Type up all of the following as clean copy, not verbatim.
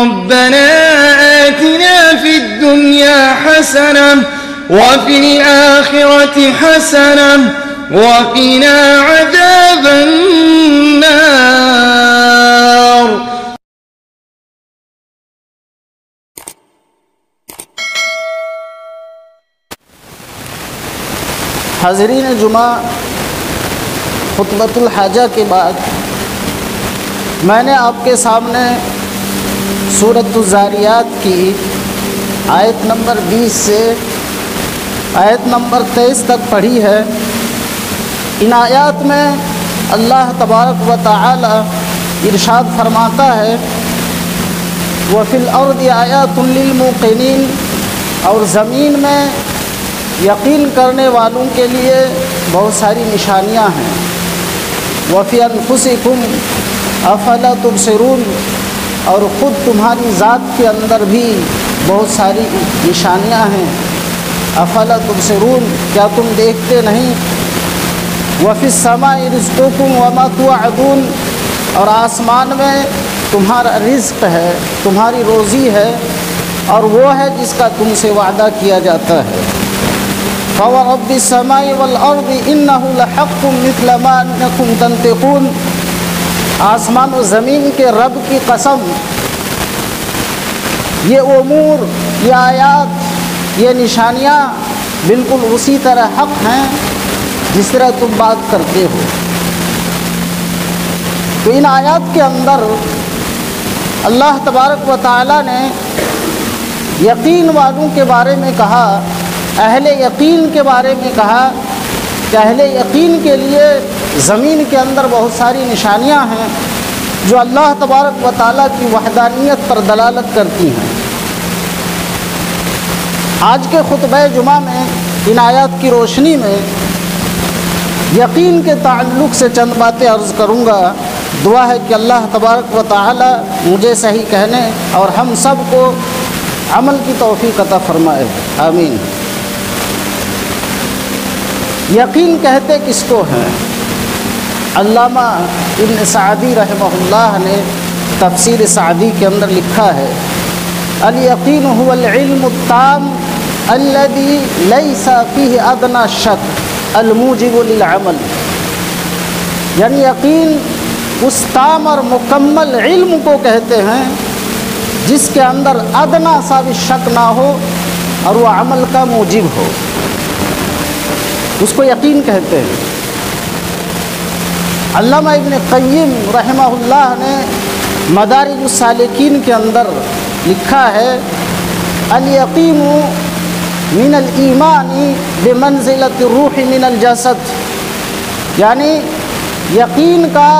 ربنا آتنا في الدنيا حسنة وفي الآخرة حسنة وقنا عذاب النار. حاضرین جمعہ، خطبۃ الحاجہ کے بعد میں نے آپ کے سامنے سورۃ الذاریات کی آیت نمبر 20 سے آیت نمبر 23 تک پڑھی ہے۔ ان آیات میں اللہ تبارک و تعالی ارشاد فرماتا ہے وَفِي الْأَرْضِ آیَاتٌ لِّلْمُوقِنِينَ، اور زمین میں یقین کرنے والوں کے لیے بہت ساری نشانیاں ہیں۔ وَفِي أَنفُسِكُمْ أَفَلَا تُبْصِرُونَ، اور خود تمہاری ذات کے اندر بھی بہت ساری نشانیاں ہیں۔ أَفَلَا تُبْصِرُونَ، کیا تم دیکھتے نہیں؟ وَفِي السَّمَاءِ رِزْقُكُمْ وَمَا تُوعَدُونَ، اور آسمان میں تمہارا رزق ہے، تمہاری روزی ہے، اور وہ ہے جس کا تم سے وعدہ کیا جاتا ہے۔ فَوَرَبِّ السَّمَاءِ وَالْأَرْضِ إِنَّهُ لَحَقٌّ مِثْلَ مَا أَنَّكُمْ تَنطِقُونَ، آسمان و زمین کے رب کی قسم، یہ امور، یہ آیات، یہ نشانیاں بالکل اسی طرح حق ہیں جس طرح تم بات کرتے ہو۔ تو ان آیات کے اندر اللہ تبارک و تعالی نے یقین والوں کے بارے میں کہا، اہل یقین کے بارے میں کہا کہ اہل یقین کے لیے زمین کے اندر بہت ساری نشانیاں ہیں جو اللہ تبارک و تعالیٰ کی وحدانیت پر دلالت کرتی ہیں۔ آج کے خطبہ جمعہ میں ان آیات کی روشنی میں یقین کے تعلق سے چند باتیں عرض کروں گا۔ دعا ہے کہ اللہ تبارک و تعالیٰ مجھے صحیح کہنے اور ہم سب کو عمل کی توفیق عطا فرمائے، آمین۔ یقین کہتے کس کو ہیں؟ علامہ ابن سعدی رحمہ اللہ نے تفسیر سعدی کے اندر لکھا ہے الیقین هو العلم التام الذي ليس فيه ادنى شک الموجب للعمل، یعنی یقین اس تام اور مکمل علم کو کہتے ہیں جس کے اندر ادنا سا بھی شک نہ ہو اور وہ عمل کا موجب ہو، اس کو یقین کہتے ہیں۔ علامہ ابن قیم رحمہ اللہ نے مدارج السالکین کے اندر لکھا ہے الیقین من الایمان بمنزلۃ الروح من الجسد، یعنی یقین کا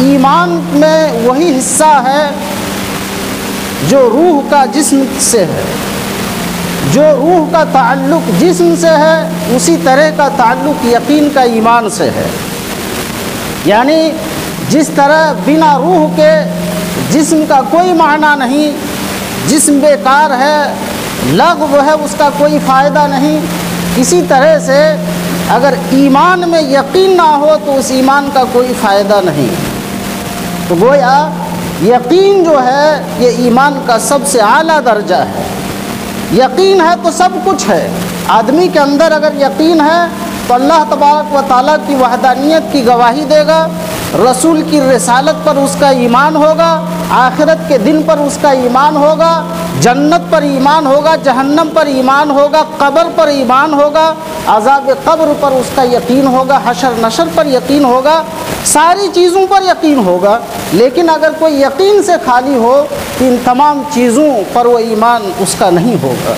ایمان میں وہی حصہ ہے جو روح کا جسم سے ہے، جو روح کا تعلق جسم سے ہے اسی طرح کا تعلق یقین کا ایمان سے ہے۔ یعنی جس طرح بنا روح کے جسم کا کوئی معنی نہیں، جسم بیکار ہے، لغو ہے، اس کا کوئی فائدہ نہیں، اسی طرح سے اگر ایمان میں یقین نہ ہو تو اس ایمان کا کوئی فائدہ نہیں۔ تو گویا یقین جو ہے یہ ایمان کا سب سے اعلیٰ درجہ ہے۔ یقین ہے تو سب کچھ ہے۔ آدمی کے اندر اگر یقین ہے تو اللہ تبارک و تعالیٰ کی وحدانیت کی گواہی دے گا، رسول کی رسالت پر اس کا ایمان ہوگا، آخرت کے دن پر اس کا ایمان ہوگا، جنت پر ایمان ہوگا، جہنم پر ایمان ہوگا، قبر پر ایمان ہوگا، عذاب قبر پر اس کا یقین ہوگا، حشر نشر پر یقین ہوگا، ساری چیزوں پر یقین ہوگا۔ لیکن اگر کوئی یقین سے خالی ہو تو ان تمام چیزوں پر وہ ایمان اس کا نہیں ہوگا۔